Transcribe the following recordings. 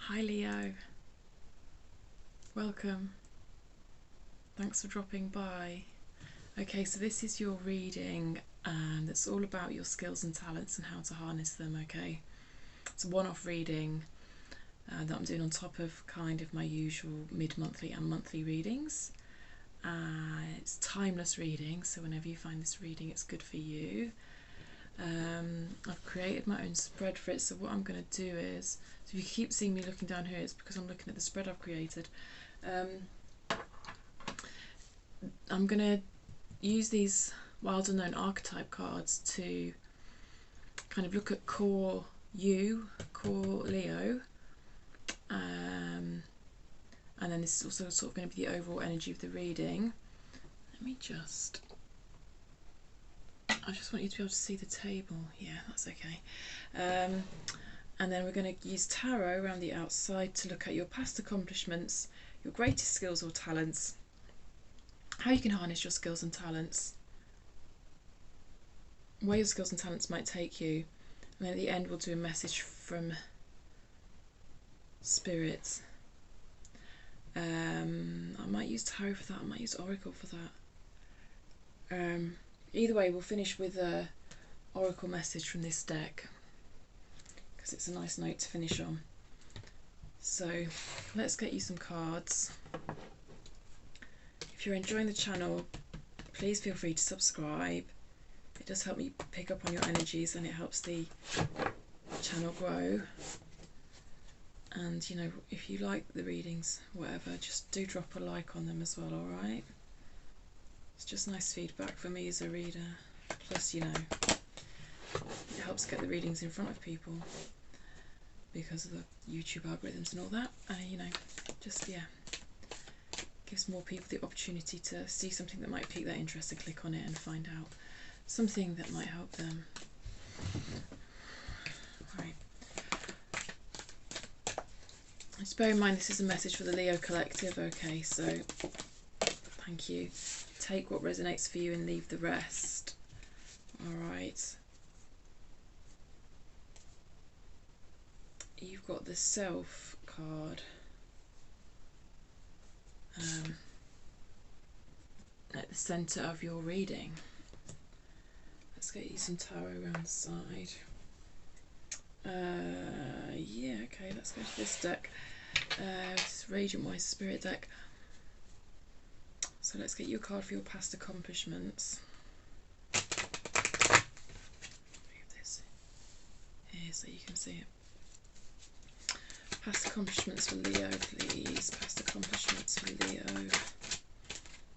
Hi Leo, welcome. Thanks for dropping by. Okay, so this is your reading and it's all about your skills and talents and how to harness them, okay? It's a one-off reading that I'm doing on top of kind of my usual mid-monthly and monthly readings. It's timeless reading, so whenever you find this reading it's good for you. I've created my own spread for it, so what I'm going to do is, so if you keep seeing me looking down here, it's because I'm looking at the spread I've created. I'm going to use these wild unknown archetype cards to kind of look at core you, core Leo, and then this is also sort of going to be the overall energy of the reading. Let me just, I just want you to be able to see the table. Yeah, that's okay. And then we're going to use tarot around the outside to look at your past accomplishments, your greatest skills or talents, how you can harness your skills and talents, where your skills and talents might take you, and then at the end we'll do a message from Spirit. I might use tarot for that, I might use oracle for that. Either way, we'll finish with a oracle message from this deck because it's a nice note to finish on. So let's get you some cards. If you're enjoying the channel, please feel free to subscribe. It does help me pick up on your energies and it helps the channel grow. And you know, if you like the readings, whatever, just do drop a like on them as well, alright? It's just nice feedback for me as a reader. Plus, you know, it helps get the readings in front of people because of the YouTube algorithms and all that. You know, just, yeah, gives more people the opportunity to see something that might pique their interest and click on it and find out something that might help them. Right. Just bear in mind this is a message for the Leo collective, okay, so thank you. Take what resonates for you and leave the rest. Alright. You've got the Self card. At the centre of your reading. Let's get you some tarot around the side. Yeah, okay, let's go to this deck. This is Radiant Wise Spirit deck. So let's get you a card for your past accomplishments. Move this here so you can see it. Past accomplishments for Leo, please. Past accomplishments for Leo.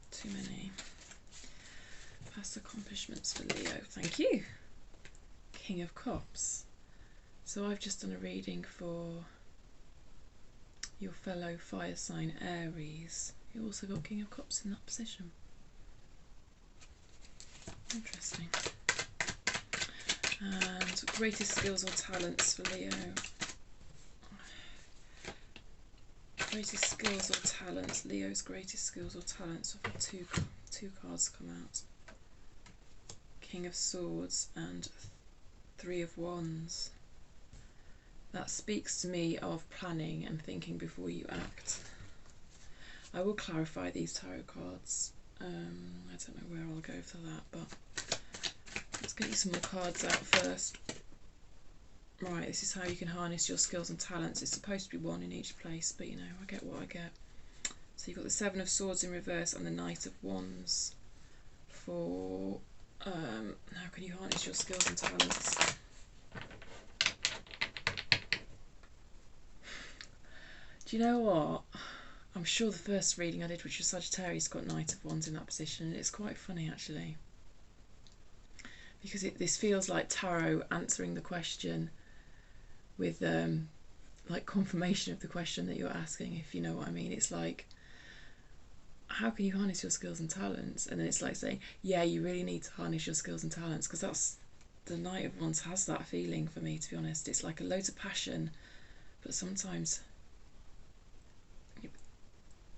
Too many. Past accomplishments for Leo. Thank you. King of Cups. So I've just done a reading for your fellow fire sign Aries. You also got King of Cups in that position. Interesting. And greatest skills or talents for Leo. Greatest skills or talents. Leo's greatest skills or talents. I've had two cards come out. King of Swords and Three of Wands. That speaks to me of planning and thinking before you act. I will clarify these tarot cards. I don't know where I'll go for that, but let's get you some more cards out first. Right, this is how you can harness your skills and talents. It's supposed to be one in each place, but you know, I get what I get. So you've got the Seven of Swords in reverse and the Knight of Wands for how can you harness your skills and talents. Do you know what? I'm sure the first reading I did, which was Sagittarius, got Knight of Wands in that position, and it's quite funny actually, because this feels like tarot answering the question with like confirmation of the question that you're asking, if you know what I mean. It's like, how can you harness your skills and talents? And then it's like saying, yeah, you really need to harness your skills and talents, because that's, the Knight of Wands has that feeling for me, to be honest. It's like a loads of passion, but sometimes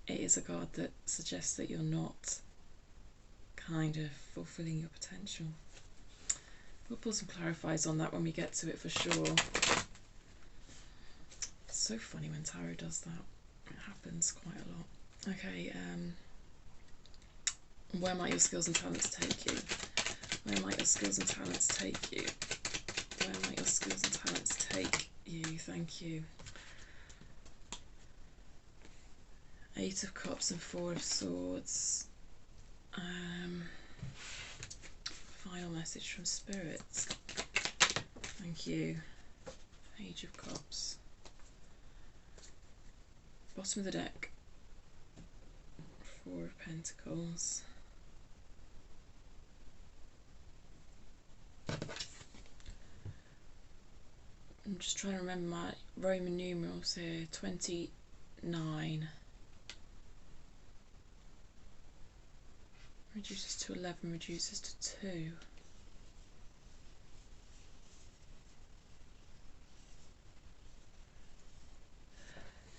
it is a card that suggests that you're not kind of fulfilling your potential. We'll pull some clarifiers on that when we get to it for sure. so funny when tarot does that. It happens quite a lot. Okay, where might your skills and talents take you? Where might your skills and talents take you? Where might your skills and talents take you? Thank you. Eight of Cups and Four of Swords. Final message from Spirit. Thank you. Page of Cups. Bottom of the deck. Four of Pentacles. I'm just trying to remember my Roman numerals here. 29. Reduces to 11, reduces to 2.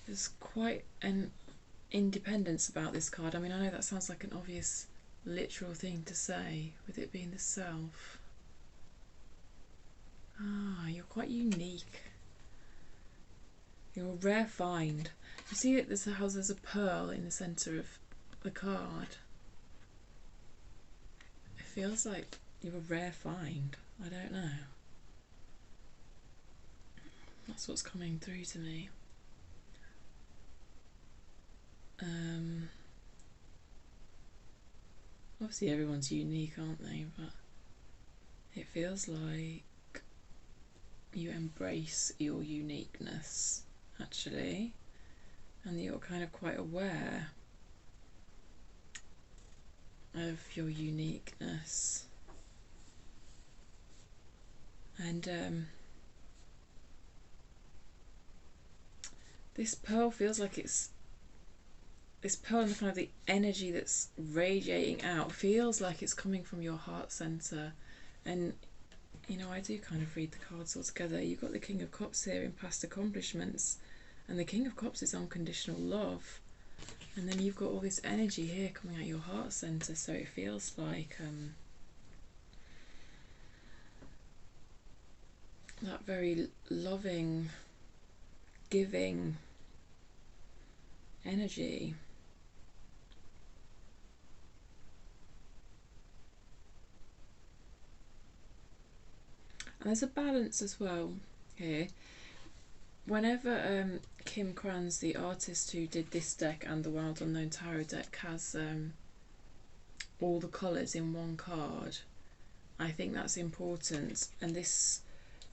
There's quite an independence about this card. I mean, I know that sounds like an obvious literal thing to say, with it being the Self. Ah, you're quite unique. You're a rare find. You see it, there's a pearl in the centre of the card. It feels like you're a rare find. I don't know. That's what's coming through to me. Obviously everyone's unique, aren't they? But it feels like you embrace your uniqueness, actually, and you're kind of quite aware of your uniqueness. And this pearl feels like it's this pearl, and kind of the energy that's radiating out feels like it's coming from your heart center. And you know, I do kind of read the cards all together. You've got the King of Cups here in past accomplishments, and the King of Cups is unconditional love, and then you've got all this energy here coming out your heart center. So it feels like that very loving, giving energy. And there's a balance as well here. Whenever Kim Kranz, the artist who did this deck and the Wild Unknown Tarot deck, has all the colours in one card, I think that's important. And this,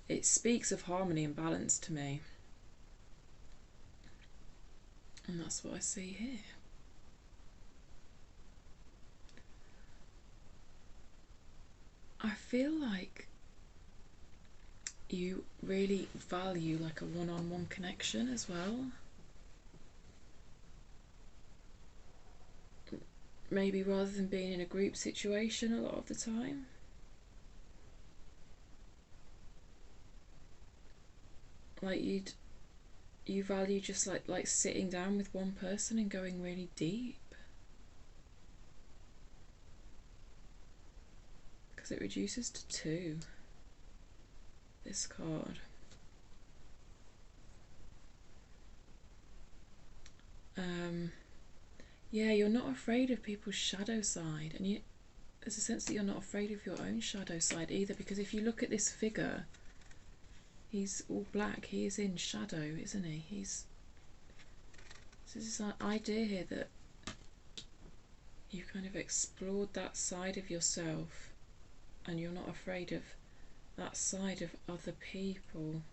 it speaks of harmony and balance to me. And that's what I see here. I feel like you really value like a one-on-one connection as well. Maybe rather than being in a group situation a lot of the time. Like you value just like sitting down with one person and going really deep. Because it reduces to 2. This card. Yeah, you're not afraid of people's shadow side, and there's a sense that you're not afraid of your own shadow side either, because if you look at this figure, he's all black, he is in shadow, isn't he? There's this idea here that you kind of explored that side of yourself, and you're not afraid of that side of other people.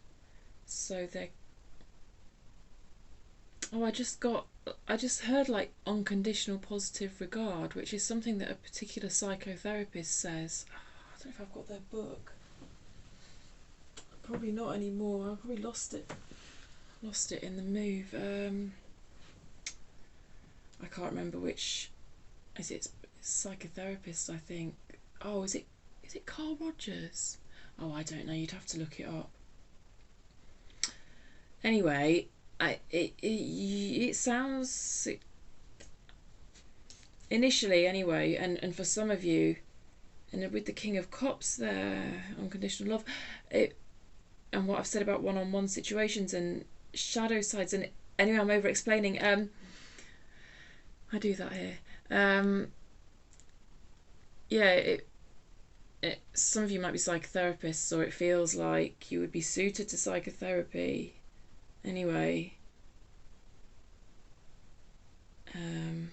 So they're, oh, I just heard like unconditional positive regard, which is something that a particular psychotherapist says. I don't know if I've got their book. Probably not anymore. I probably lost it in the move. I can't remember which. Is it psychotherapist, I think. Oh, is it Carl Rogers? Oh, I don't know, you'd have to look it up. Anyway, it sounds, initially anyway, and for some of you, and with the King of Cups there, unconditional love, and what I've said about one-on-one situations and shadow sides. And anyway, I'm over explaining. I do that here. Yeah, some of you might be psychotherapists, or it feels like you would be suited to psychotherapy. Anyway, I'm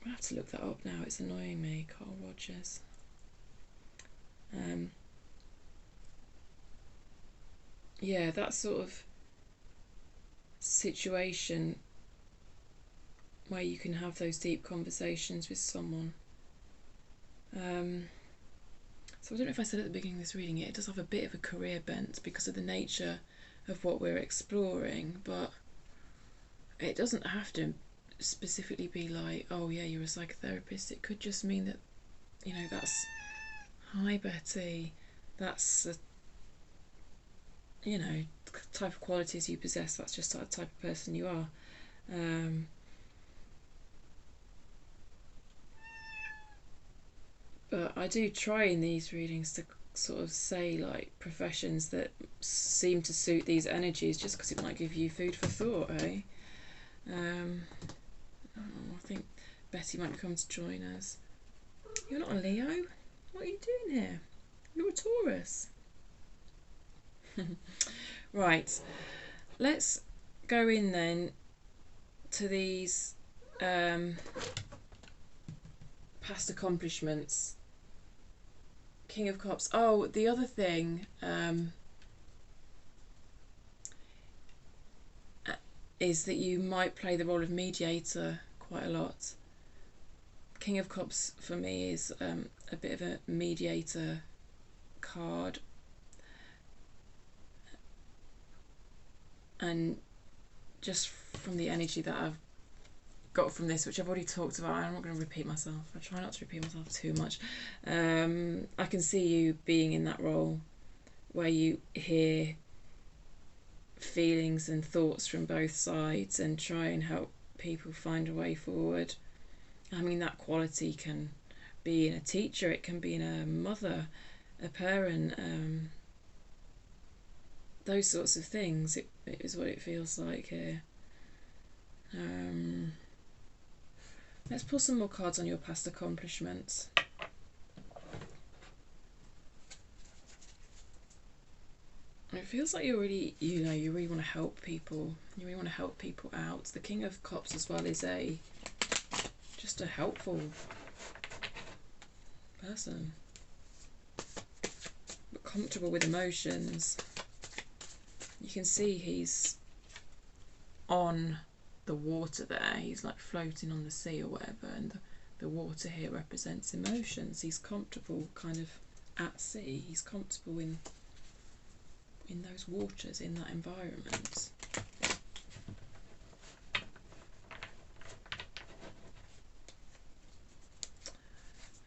gonna have to look that up now. It's annoying me. Carl Rogers. Yeah, that sort of situation where you can have those deep conversations with someone. So I don't know if I said at the beginning of this reading, it does have a bit of a career bent because of the nature of what we're exploring, but it doesn't have to specifically be like, oh yeah, you're a psychotherapist. It could just mean that, you know, that's, hi Betty, that's the, you know, type of qualities you possess. That's just the type of person you are. But I do try in these readings to sort of say like professions that seem to suit these energies, just because it might give you food for thought, eh? I think Betty might come to join us. You're not a Leo? What are you doing here? You're a Taurus. Right, let's go in then to these past accomplishments. King of Cups. Oh, the other thing is that you might play the role of mediator quite a lot. King of Cups for me is a bit of a mediator card, and just from the energy that I've got from this, which I've already talked about, I'm not going to repeat myself. I try not to repeat myself too much. I can see you being in that role where you hear feelings and thoughts from both sides and try and help people find a way forward. I mean, that quality can be in a teacher, it can be in a mother, a parent, those sorts of things. It is what it feels like here. Let's pull some more cards on your past accomplishments. It feels like you really want to help people. You really want to help people out. The King of Cups as well is just a helpful person, but comfortable with emotions. You can see he's on the water there. He's like floating on the sea or whatever, and the water here represents emotions. He's comfortable kind of at sea. He's comfortable in those waters, in that environment.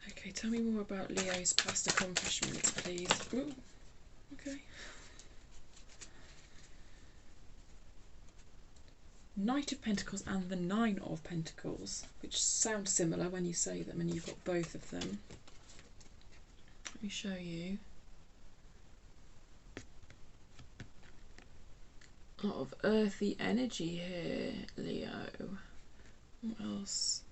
Okay, tell me more about Leo's past accomplishments, please. Ooh, okay. Knight of Pentacles and the Nine of Pentacles, which sound similar when you say them, and you've got both of them. Let me show you. A lot of earthy energy here, Leo. What else?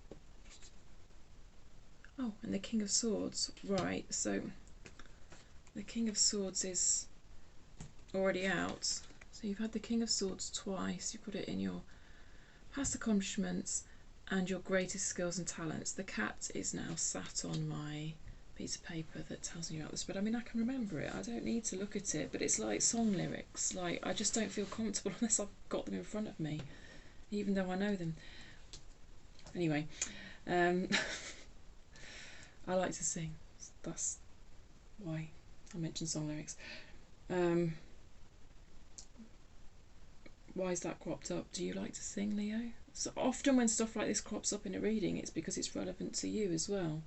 Oh, and the King of Swords. Right, so the King of Swords is already out. So you've had the King of Swords twice. You put it in your past accomplishments and your greatest skills and talents. The cat is now sat on my piece of paper that tells me about this, but I mean, I can remember it. I don't need to look at it, but it's like song lyrics. Like, I just don't feel comfortable unless I've got them in front of me, even though I know them. Anyway, I like to sing. That's why I mentioned song lyrics. Why is that cropped up? Do you like to sing, Leo? So often when stuff like this crops up in a reading, it's because it's relevant to you as well.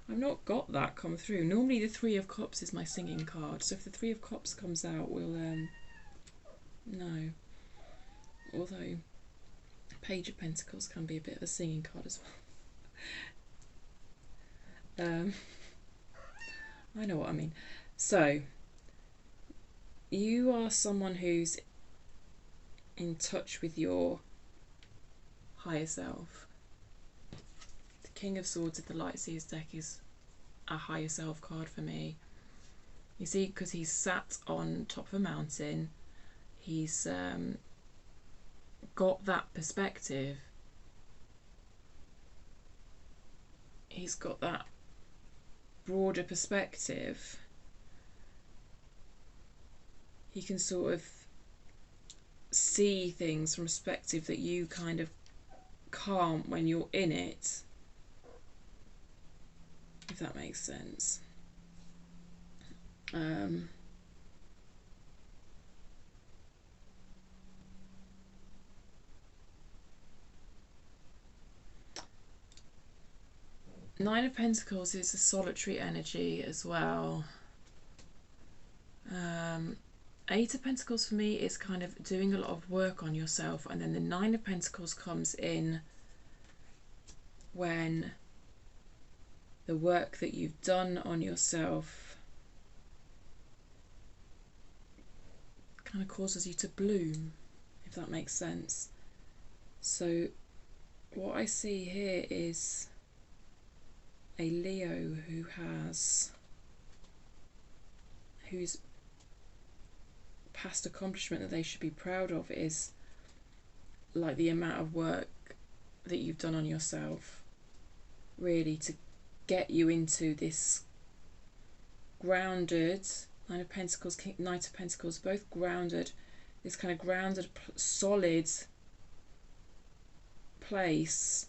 I've not got that come through. Normally the Three of Cups is my singing card, so if the Three of Cups comes out, we'll no. Although Page of Pentacles can be a bit of a singing card as well. I know what I mean. So you are someone who's in touch with your higher self. The King of Swords of the Light Seers deck is a higher self card for me. You see, because he's sat on top of a mountain, he's got that perspective. He's got that broader perspective. He can sort of see things from a perspective that you kind of can't when you're in it, if that makes sense. Nine of Pentacles is a solitary energy as well. Eight of Pentacles for me is kind of doing a lot of work on yourself, and then the Nine of Pentacles comes in when the work that you've done on yourself kind of causes you to bloom, if that makes sense. So what I see here is a Leo whose past accomplishment that they should be proud of is like the amount of work that you've done on yourself, really, to get you into this grounded Nine of Pentacles, Knight of Pentacles, both grounded, this kind of grounded, solid place.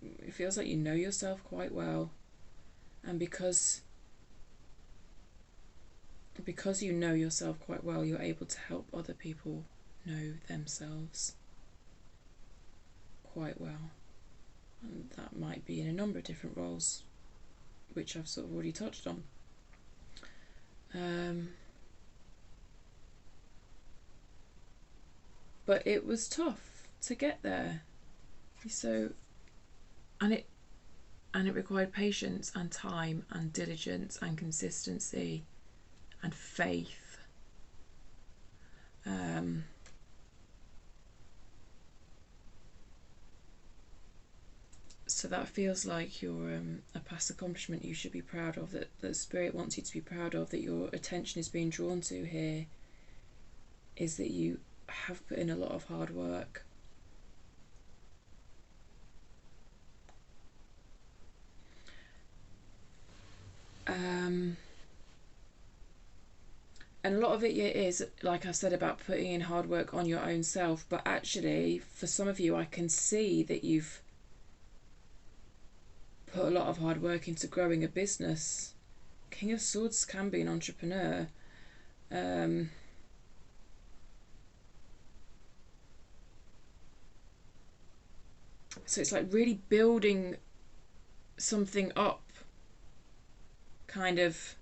It feels like you know yourself quite well, and because you know yourself quite well, you're able to help other people know themselves quite well. And that might be in a number of different roles, which I've sort of already touched on. But it was tough to get there. So, and it required patience and time and diligence and consistency and faith. So that feels like you're a past accomplishment you should be proud of, that Spirit wants you to be proud of, that your attention is being drawn to here, is that you have put in a lot of hard work. And a lot of it is, like I said, about putting in hard work on your own self, but actually for some of you I can see that you've put a lot of hard work into growing a business. King of Swords can be an entrepreneur. So it's like really building something up, kind of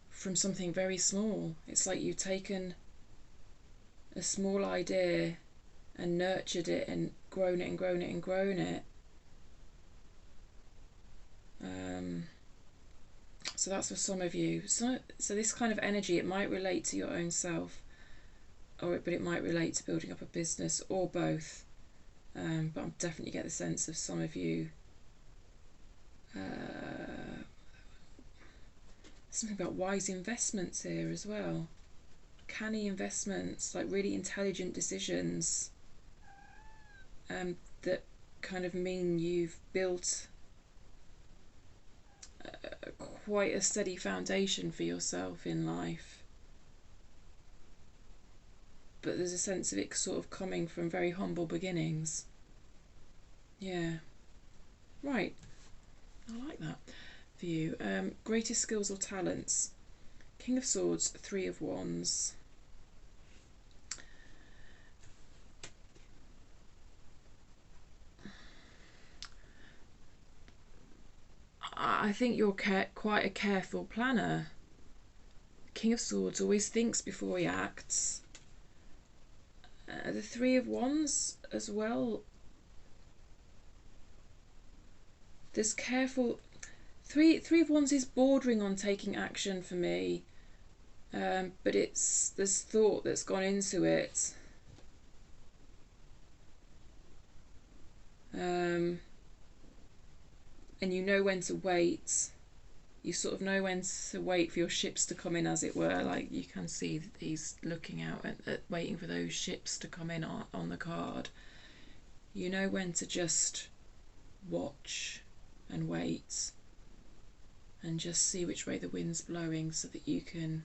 from something very small. It's like you've taken a small idea and nurtured it and grown it and grown it and grown it. So that's for some of you. So this kind of energy, it might relate to your own self, but it might relate to building up a business, or both. But I definitely get the sense of some of you, something about wise investments here as well. Canny investments, like really intelligent decisions, that kind of mean you've built quite a steady foundation for yourself in life. But there's a sense of it sort of coming from very humble beginnings. Yeah. Right. I like that for you. Greatest skills or talents. King of Swords, Three of Wands. I think you're quite a careful planner. King of Swords always thinks before he acts. The Three of Wands as well. There's careful Three of Wands is bordering on taking action for me, but there's thought that's gone into it. And you know when to wait. You sort of know when to wait for your ships to come in, as it were. Like, you can see that he's looking out at waiting for those ships to come in on the card. You know when to just watch and wait and just see which way the wind's blowing, so that you can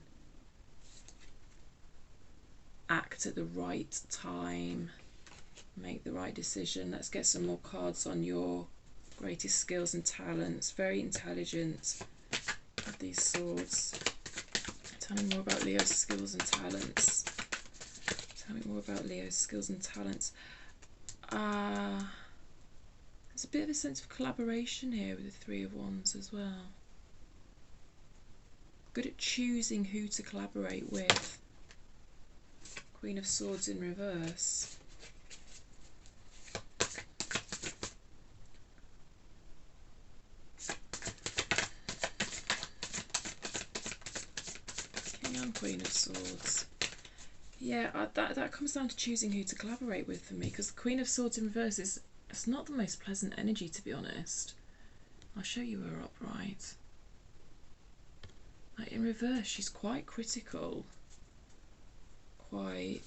act at the right time, make the right decision. Let's get some more cards on your greatest skills and talents. Very intelligent with these swords. Tell me more about Leo's skills and talents. Tell me more about Leo's skills and talents. There's a bit of a sense of collaboration here with the Three of Wands as well. Good at choosing who to collaborate with. Queen of Swords in reverse. King and Queen of Swords. Yeah, that comes down to choosing who to collaborate with for me, because the Queen of Swords in reverse it's not the most pleasant energy, to be honest. I'll show you her upright. Like, in reverse, she's quite critical. Quite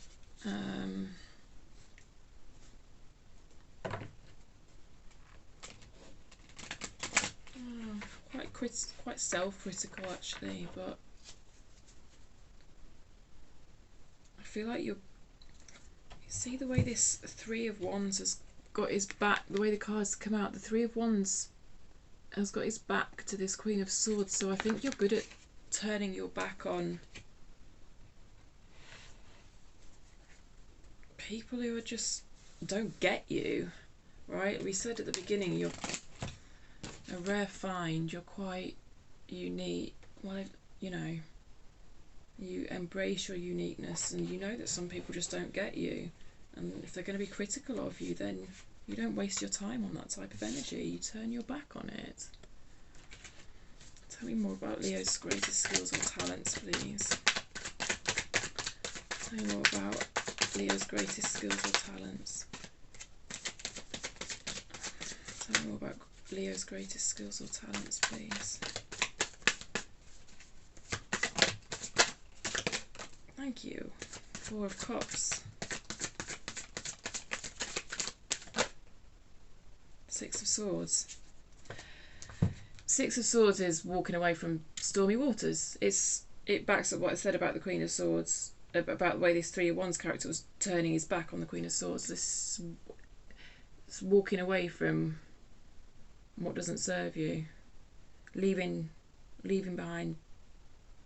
quite self-critical, actually, but I feel like you see the way this Three of Wands has got his back, the way the cards come out. The Three of Wands has got his back to this Queen of Swords, so I think you're good at turning your back on people who are just don't get you, right? We said at the beginning you're a rare find, you're quite unique. Well, you know, you embrace your uniqueness, and you know that some people just don't get you, and if they're going to be critical of you, then you don't waste your time on that type of energy. You turn your back on it. Tell me more about Leo's greatest skills or talents, please. Tell me more about Leo's greatest skills or talents. Tell me more about Leo's greatest skills or talents, please. Thank you. Four of Cups. Six of Swords. Six of Swords is walking away from stormy waters. It backs up what I said about the Queen of Swords, about the way this Three of Wands character was turning his back on the Queen of Swords. This is walking away from what doesn't serve you, leaving behind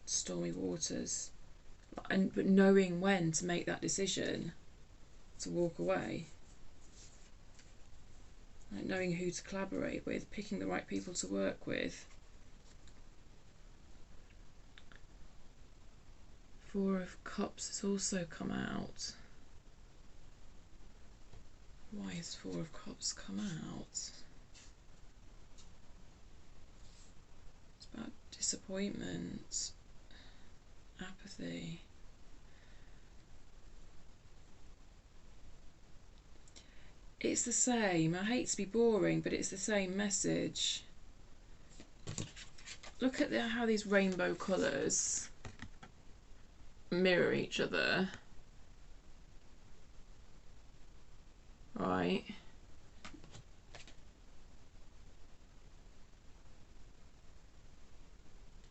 stormy waters, but knowing when to make that decision to walk away. Like, knowing who to collaborate with, picking the right people to work with. Four of Cups has also come out. Why has Four of Cups come out? It's about disappointment, apathy. It's the same. I hate to be boring, but it's the same message. Look at how these rainbow colours mirror each other. Right.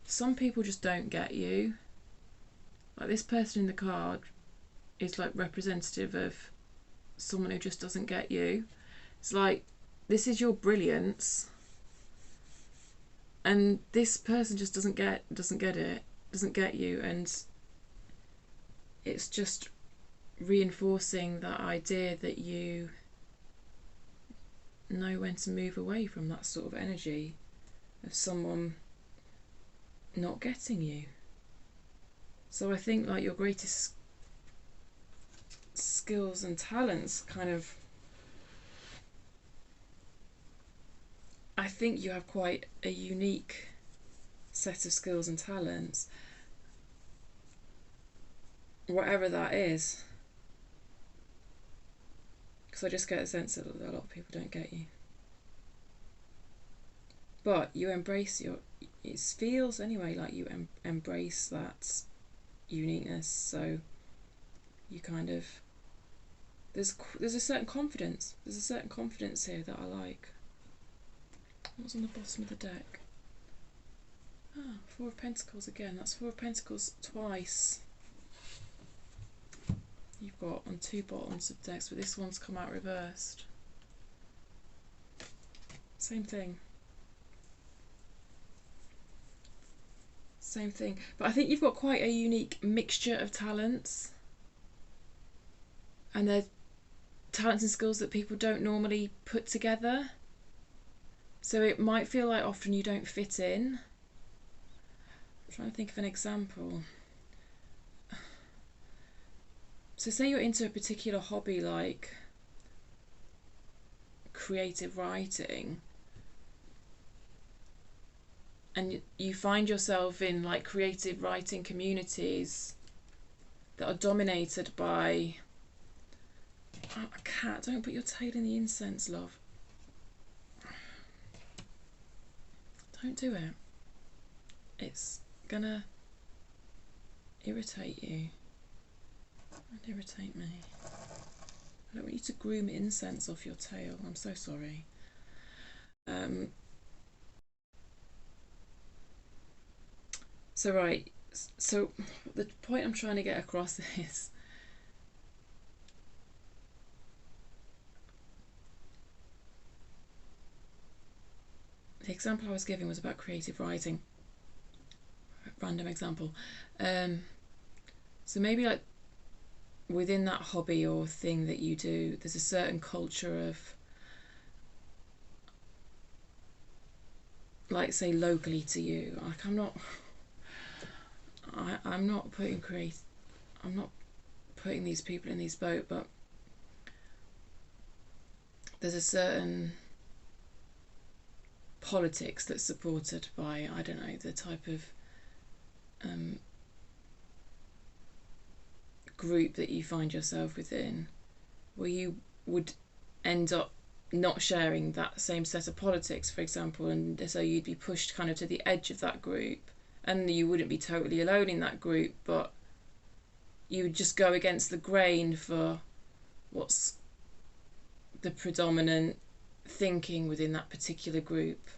Some people just don't get you. Like, this person in the card is like representative of someone who just doesn't get you. It's like, this is your brilliance, and this person just doesn't get you, and it's just reinforcing that idea that you know when to move away from that sort of energy of someone not getting you. So I think, like, your greatest skills and talents kind of I think you have quite a unique set of skills and talents, whatever that is. Because I just get a sense that a lot of people don't get you. But you embrace your, it feels anyway like you embrace that uniqueness, so you kind of, there's a certain confidence. There's a certain confidence here that I like. What's on the bottom of the deck? Ah, Four of Pentacles again. That's Four of Pentacles twice. You've got on two bottoms of decks, but this one's come out reversed. Same thing. Same thing. But I think you've got quite a unique mixture of talents. And they're talents and skills that people don't normally put together. So it might feel like often you don't fit in. I'm trying to think of an example. So say you're into a particular hobby like creative writing, and you find yourself in like creative writing communities that are dominated by, oh, a cat, don't put your tail in the incense, love. Don't do it. It's gonna irritate you and irritate me. I don't want you to groom incense off your tail. I'm so sorry. So right, so the point I'm trying to get across is the example I was giving was about creative writing. Random example. So maybe like within that hobby or thing that you do, there's a certain culture of, like say locally to you, like I'm not putting these people in these boat, but there's a certain politics that's supported by, I don't know, the type of group that you find yourself within, where you would end up not sharing that same set of politics, for example, and so you'd be pushed kind of to the edge of that group, and you wouldn't be totally alone in that group, but you would just go against the grain for what's the predominant thinking within that particular group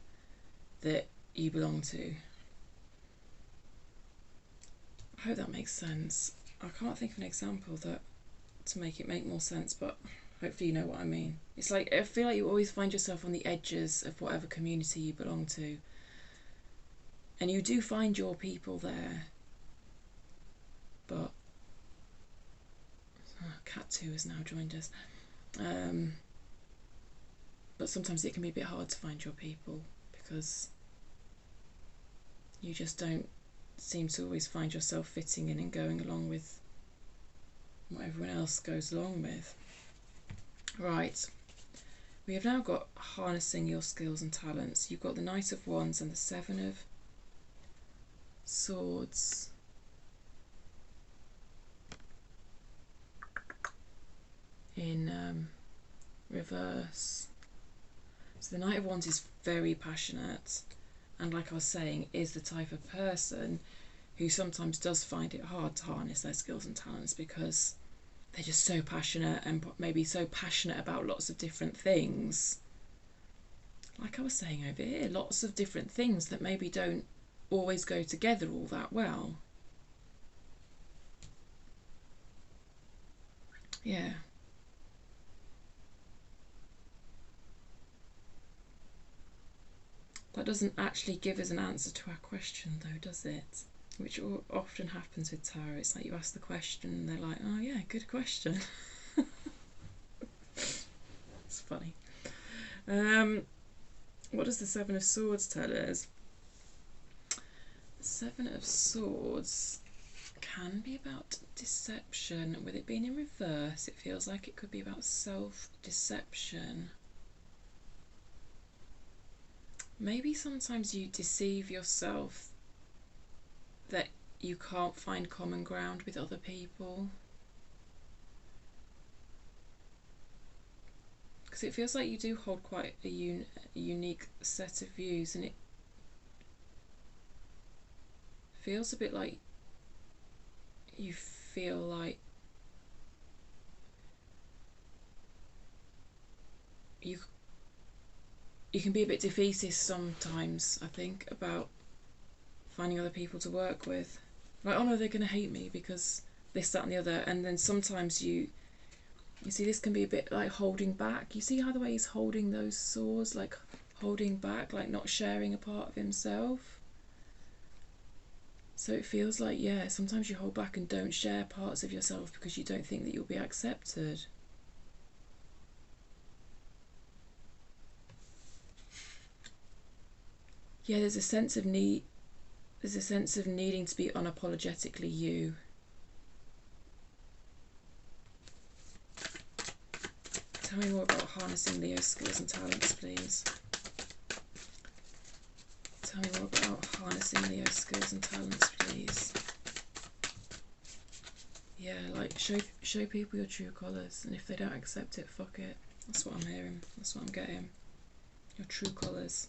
that you belong to. I hope that makes sense. I can't think of an example that to make it make more sense, but hopefully you know what I mean. It's like, I feel like you always find yourself on the edges of whatever community you belong to, and you do find your people there, but Cat 2 has now joined us. But sometimes it can be a bit hard to find your people because you just don't seem to always find yourself fitting in and going along with what everyone else goes along with. Right, we have now got harnessing your skills and talents. You've got the Knight of Wands and the Seven of Swords. In reverse. So the Knight of Wands is very passionate, and like I was saying, is the type of person who sometimes does find it hard to harness their skills and talents because they're just so passionate, and maybe so passionate about lots of different things. Like I was saying over here, lots of different things that maybe don't always go together all that well. Yeah. That doesn't actually give us an answer to our question though, does it? Which often happens with tarot. It's like you ask the question and they're like, oh yeah, good question. It's funny. What does the Seven of Swords tell us? The Seven of Swords can be about deception. With it being in reverse, it feels like it could be about self-deception. maybe sometimes you deceive yourself that you can't find common ground with other people. Because it feels like you do hold quite a unique set of views, and it feels a bit like you feel like you can be a bit defeatist sometimes, I think, about finding other people to work with. Like, oh no, they're going to hate me because this, that and the other. And then sometimes you see this can be a bit like holding back. You see how the way he's holding those swords, like holding back, like not sharing a part of himself. So it feels like, yeah, sometimes you hold back and don't share parts of yourself because you don't think that you'll be accepted. Yeah, there's a sense of need. There's a sense of needing to be unapologetically you. Tell me more about harnessing Leo's skills and talents, please. Tell me more about harnessing Leo's skills and talents, please. Yeah, like show people your true colours, and if they don't accept it, fuck it. That's what I'm hearing. That's what I'm getting. Your true colours.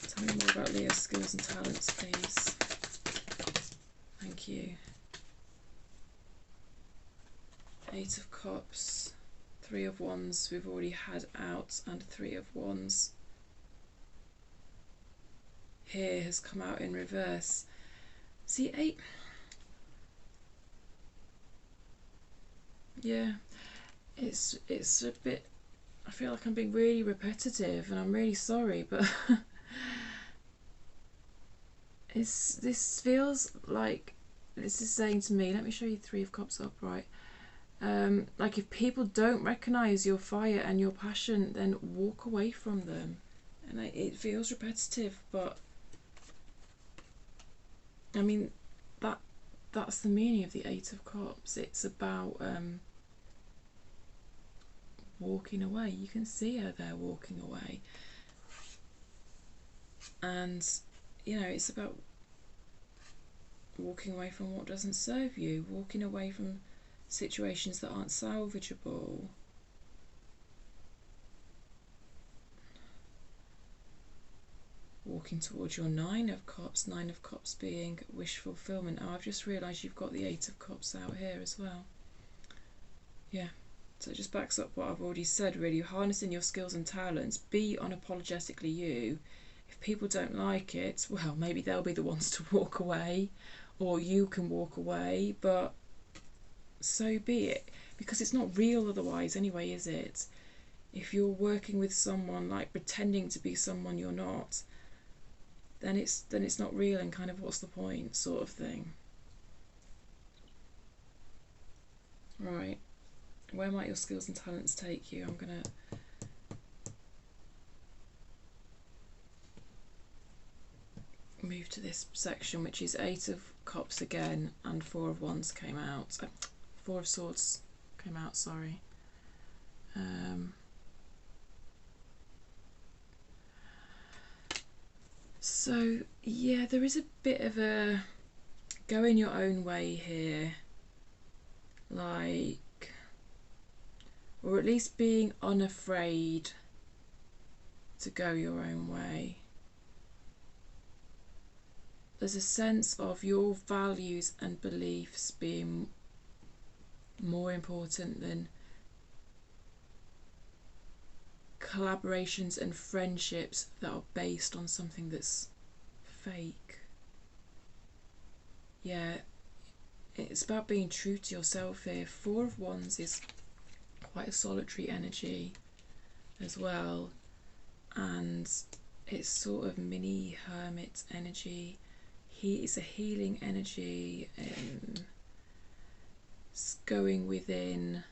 Tell me more about Leo's skills and talents, please. Thank you. 8 of Cups, 3 of Wands we've already had out, and 3 of Wands here has come out in reverse. See, 8. Yeah, it's a bit, I feel like I'm being really repetitive, and I'm really sorry, but this feels like this is saying to me, let me show you 3 of Cups upright. Like, if people don't recognise your fire and your passion, then walk away from them. And it feels repetitive, but I mean, that's the meaning of the 8 of Cups. It's about walking away. You can see her there walking away, and you know, it's about walking away from what doesn't serve you, walking away from situations that aren't salvageable. Walking towards your 9 of Cups, 9 of Cups being wish fulfillment. Oh, I've just realised you've got the 8 of Cups out here as well. Yeah, so it just backs up what I've already said, really. Harnessing your skills and talents, be unapologetically you. If people don't like it, well, maybe they'll be the ones to walk away, or you can walk away, but so be it, because it's not real otherwise anyway, is it? If you're working with someone, like pretending to be someone you're not, then it's not real, and kind of what's the point, sort of thing. Right, where might your skills and talents take you? I'm gonna move to this section, which is 8 of Cups again, and 4 of Wands came out. 4 of Swords came out, sorry. So yeah, there is a bit of a going your own way here, like, or at least being unafraid to go your own way. There's a sense of your values and beliefs being more important than collaborations and friendships that are based on something that's fake. Yeah, it's about being true to yourself here. 4 of Wands is quite a solitary energy as well, and it's sort of mini hermit energy. It's a healing energy, it's going within,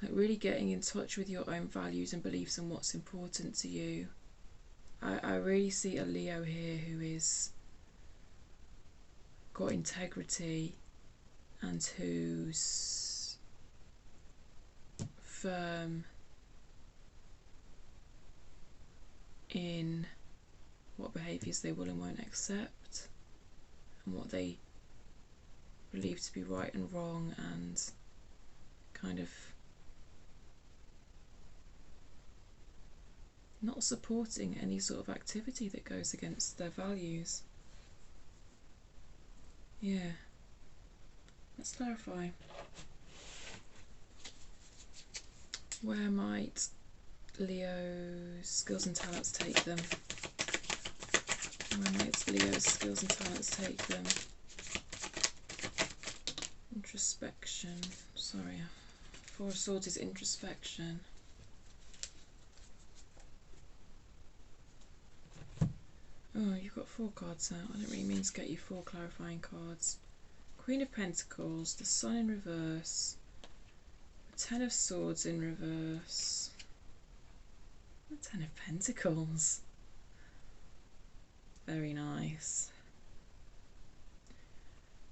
like really getting in touch with your own values and beliefs and what's important to you. I really see a Leo here who is got integrity and who's firm in what behaviours they will and won't accept, and what they believe to be right and wrong, and kind of not supporting any sort of activity that goes against their values. Yeah. Let's clarify. Where might Leo's skills and talents take them? Where might Leo's skills and talents take them? Introspection. Sorry. Four of Swords is introspection. Oh, you've got 4 cards out. I don't really mean to get you 4 clarifying cards. Queen of Pentacles, the Sun in reverse, the Ten of Swords in reverse, the Ten of Pentacles. Very nice.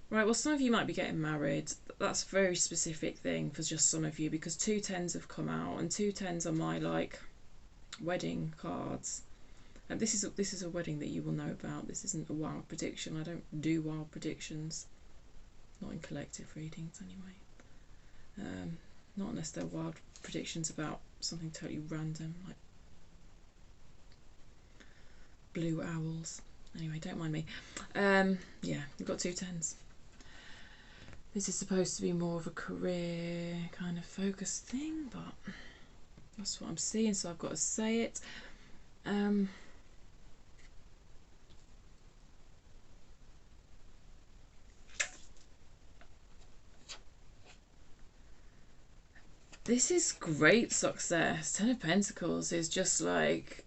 Right, well, some of you might be getting married. That's a very specific thing for just some of you, because 2 tens have come out, and 2 tens are my, like, wedding cards. And this is a wedding that you will know about. This isn't a wild prediction. I don't do wild predictions. Not in collective readings, anyway. Not unless they're wild predictions about something totally random, like blue owls. Anyway, don't mind me. Yeah, we've got 2 tens. This is supposed to be more of a career kind of focused thing, but that's what I'm seeing, so I've got to say it. This is great success. Ten of Pentacles is just like,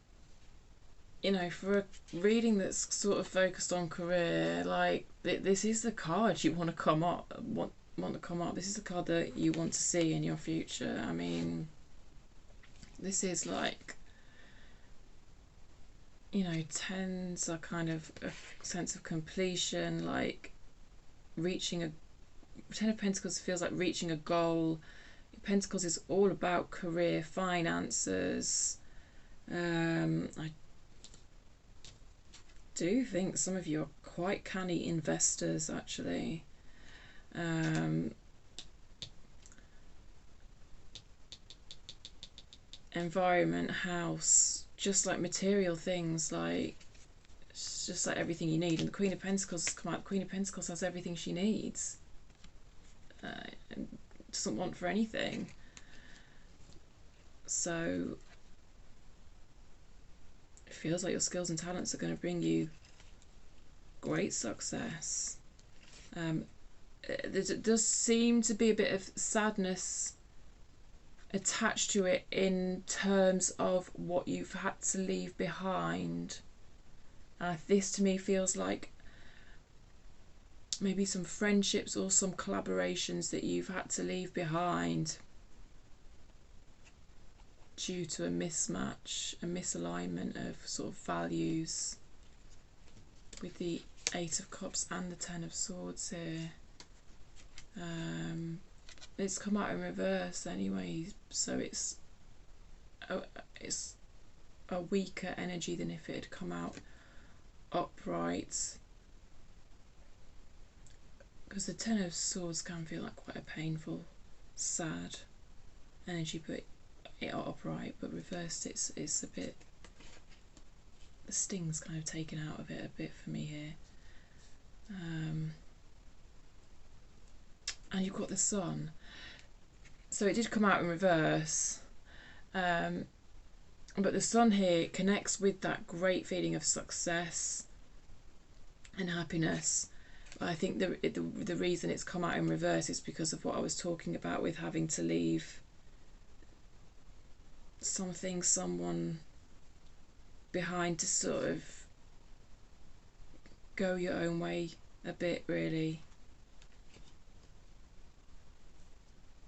you know, for a reading that's sort of focused on career, like this is the card you want to come up, want to come up. This is the card that you want to see in your future. I mean, this is like, you know, tens are kind of a sense of completion, like reaching a, Ten of Pentacles feels like reaching a goal. Pentacles is all about career, finances. I do think some of you are quite canny investors, actually. Environment, house, just like material things, like it's just like everything you need. And the Queen of Pentacles has come out. The Queen of Pentacles has everything she needs. And doesn't want for anything. So it feels like your skills and talents are going to bring you great success. There does seem to be a bit of sadness attached to it in terms of what you've had to leave behind. This to me feels like maybe some friendships or some collaborations that you've had to leave behind due to a mismatch, a misalignment of sort of values with the 8 of Cups and the 10 of Swords here. It's come out in reverse anyway, so it's a weaker energy than if it had come out upright. Because the Ten of Swords can feel like quite a painful, sad energy, but it upright, but reversed it's a bit, the sting's kind of taken out of it a bit for me here. And you've got the Sun. So it did come out in reverse. But the Sun here connects with that great feeling of success and happiness. I think the reason it's come out in reverse is because of what I was talking about with having to leave something, someone behind to sort of go your own way a bit, really.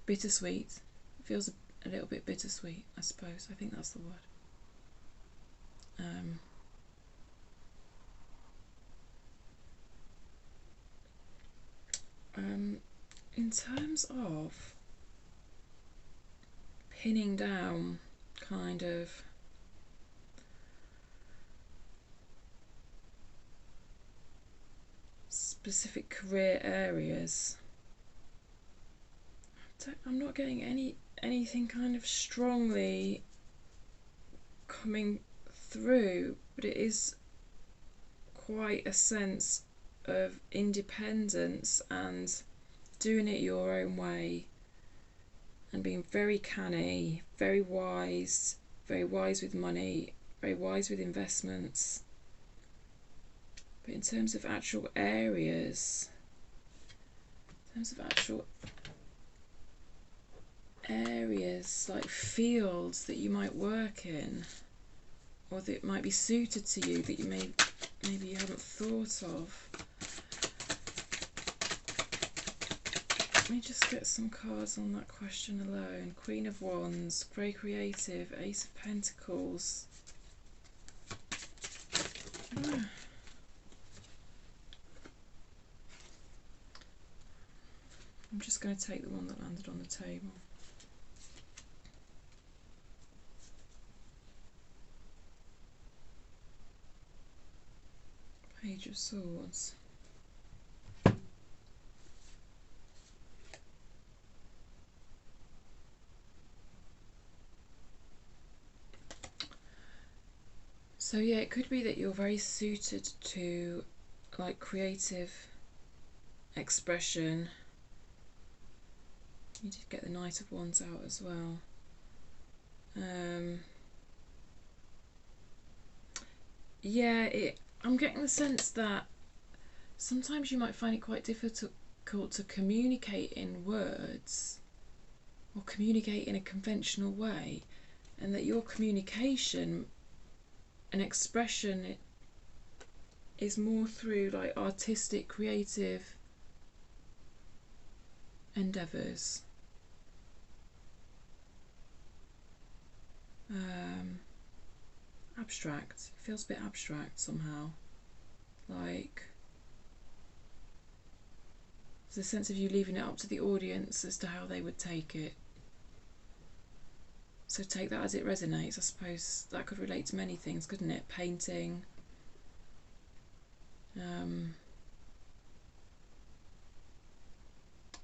Bittersweet. It feels a little bit bittersweet, I suppose. I think that's the word. In terms of pinning down kind of specific career areas. I'm not getting anything kind of strongly coming through, but it is quite a sense of independence and doing it your own way and being very canny, very wise with money, very wise with investments. But in terms of actual areas, like fields that you might work in, or that might be suited to you, that you maybe you haven't thought of. Let me just get some cards on that question alone. Queen of Wands, very creative, Ace of Pentacles. I'm just going to take the one that landed on the table. Page of Swords. So yeah, it could be that you're very suited to like creative expression. You did get the Knight of Wands out as well. Yeah, I'm getting the sense that sometimes you might find it quite difficult to communicate in words or communicate in a conventional way, and that your communication and expression is more through like artistic, creative endeavours. Abstract. It feels a bit abstract somehow. Like there's a sense of you leaving it up to the audience as to how they would take it. So take that as it resonates. I suppose that could relate to many things, couldn't it? Painting.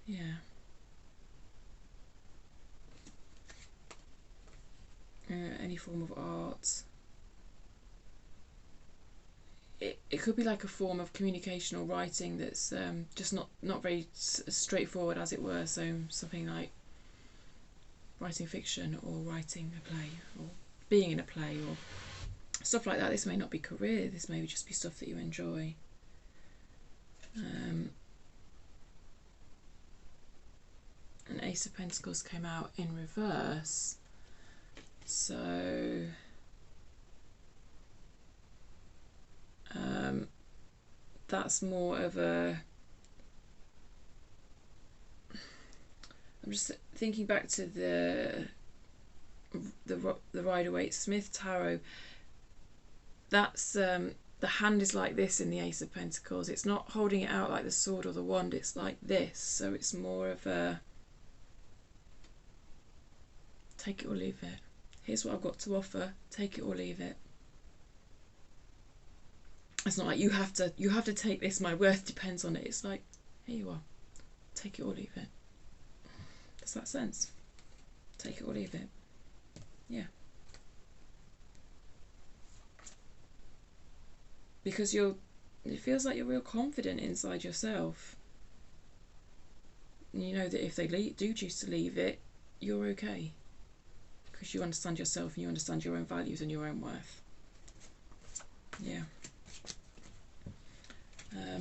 Yeah. Any form of art. It could be like a form of communication or writing that's just not very straightforward, as it were. So something like writing fiction or writing a play or being in a play or stuff like that. This may not be career, this may just be stuff that you enjoy. An Ace of Pentacles came out in reverse, so that's more of a... I'm just thinking back to the Rider-Waite-Smith tarot. That's the hand is like this in the Ace of Pentacles. It's not holding it out like the sword or the wand, it's like this. So it's more of a take it or leave it. Here's what I've got to offer, take it or leave it. It's not like you have to take this, my worth depends on it. It's like, here you are, take it or leave it. Does that sense? Take it or leave it. Yeah. Because it feels like you're real confident inside yourself. And you know that if they do choose to leave it, you're okay. Because you understand yourself and you understand your own values and your own worth. Yeah.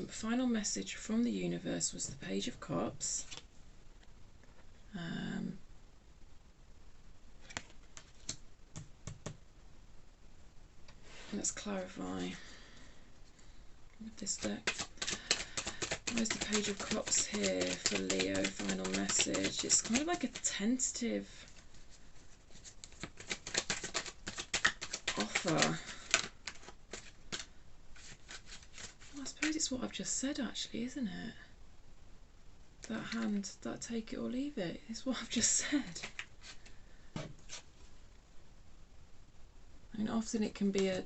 Final message from the universe was the Page of Cups. Let's clarify with this deck. Where's the Page of Cups here for Leo? Final message. It's kind of like a tentative offer. Well, I suppose it's what I've just said, actually, isn't it? That hand, that take it or leave it, is what I've just said. I mean, often it can be a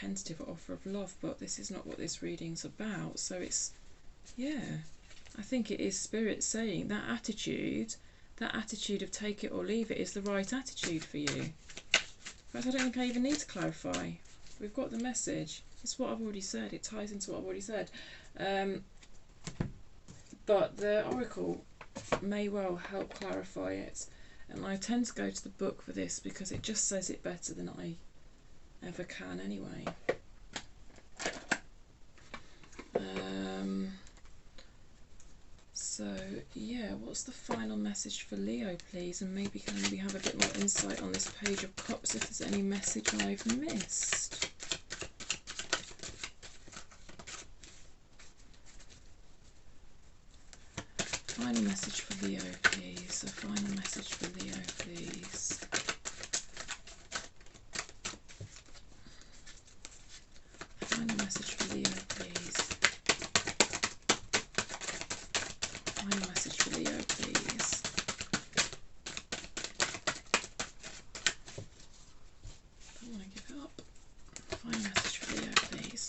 tentative offer of love, but this is not what this reading's about. So it's, yeah, I think it is Spirit saying that attitude of take it or leave it is the right attitude for you. In fact, I don't think I even need to clarify. We've got the message. It's what I've already said. It ties into what I've already said. But the Oracle may well help clarify it. And I tend to go to the book for this because it just says it better than I ever can anyway. So yeah, what's the final message for Leo, please? And maybe can we have a bit more insight on this Page of Cups if there's any message I've missed. Final message for Leo, please. A final message for Leo, please. Final message for Leo, please. Final message for Leo, please. Don't want to give it up. Final message for Leo, please.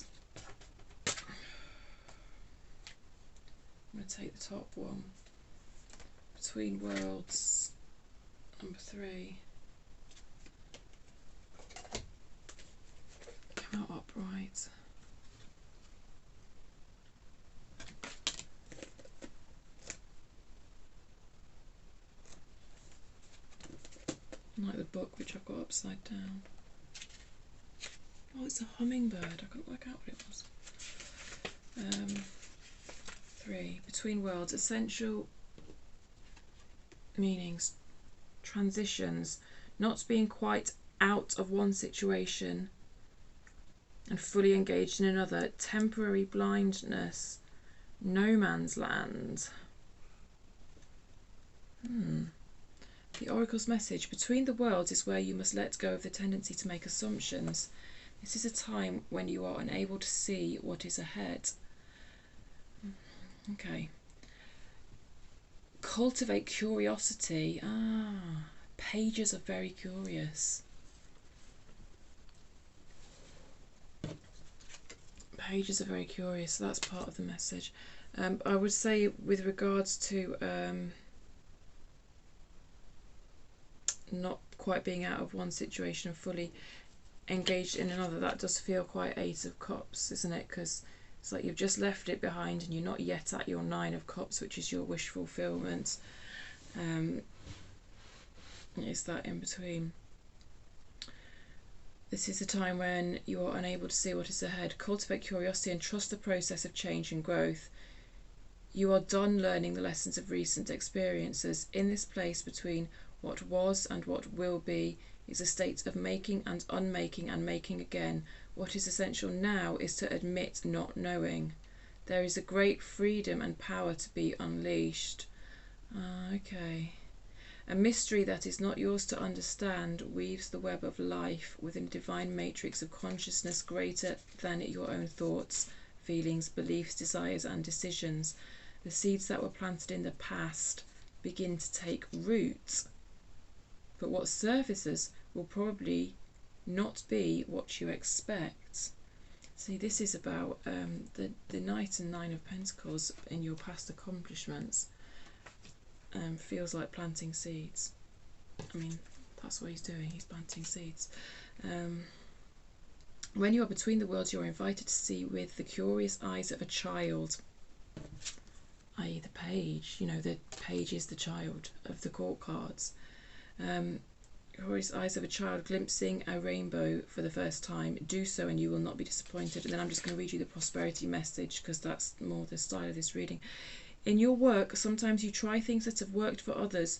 I'm going to take the top one. Between Worlds, number 3. Come out upright. Like the book, which I've got upside down. Oh, it's a hummingbird. I couldn't work out what it was. 3. Between Worlds. Essential meanings. Transitions. Not being quite out of one situation and fully engaged in another. Temporary blindness. No man's land. The Oracle's message. Between the worlds is where you must let go of the tendency to make assumptions. This is a time when you are unable to see what is ahead. Okay. Cultivate curiosity. Pages are very curious. Pages are very curious, so that's part of the message. I would say with regards to not quite being out of one situation and fully engaged in another, that does feel quite 8 of Cups, isn't it? Because it's like you've just left it behind and you're not yet at your 9 of Cups, which is your wish fulfillment. It's that in between. This is a time when you are unable to see what is ahead. Cultivate curiosity and trust the process of change and growth. You are done learning the lessons of recent experiences. In this place between what was and what will be is a state of making and unmaking and making again. What is essential now is to admit not knowing. There is a great freedom and power to be unleashed. Okay. A mystery that is not yours to understand weaves the web of life within a divine matrix of consciousness greater than your own thoughts, feelings, beliefs, desires and decisions. The seeds that were planted in the past begin to take root. But what surfaces will probably not be what you expect. See, this is about the Knight and 9 of Pentacles in your past accomplishments. Feels like planting seeds. I mean, that's what he's doing. He's planting seeds. When you are between the worlds, you're invited to see with the curious eyes of a child, i.e. the page. You know, the page is the child of the court cards. Curious eyes of a child glimpsing a rainbow for the first time. Do so and you will not be disappointed. And then I'm just going to read you the prosperity message because that's more the style of this reading. In your work, sometimes you try things that have worked for others,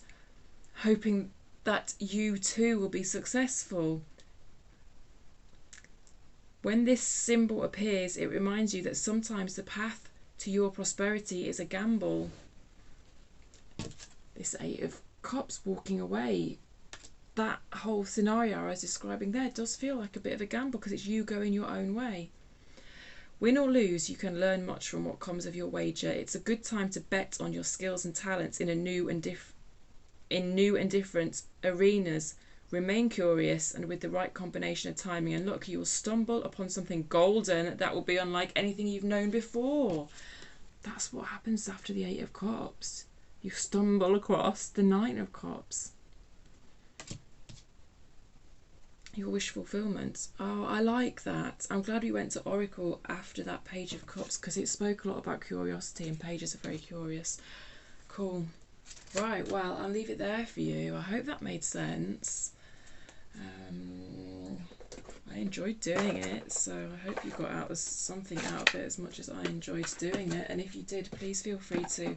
hoping that you too will be successful. When this symbol appears, it reminds you that sometimes the path to your prosperity is a gamble. This 8 of Cups walking away. That whole scenario I was describing there does feel like a bit of a gamble because it's you going your own way. Win or lose, you can learn much from what comes of your wager. It's a good time to bet on your skills and talents in new and different arenas Remain curious, and with the right combination of timing and luck, you will stumble upon something golden that will be unlike anything you've known before. That's what happens after the 8 of Cups. You stumble across the 9 of Cups. Your wish fulfillment. Oh, I like that. I'm glad we went to Oracle after that Page of Cups, because it spoke a lot about curiosity, and pages are very curious. Cool. Right, well, I'll leave it there for you. I hope that made sense. I enjoyed doing it, so I hope you got something out of it as much as I enjoyed doing it. And if you did, please feel free to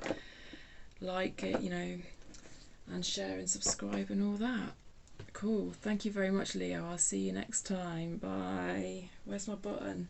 like it, you know, and share and subscribe and all that. Cool. Thank you very much, Leo. I'll see you next time. Bye. Where's my button?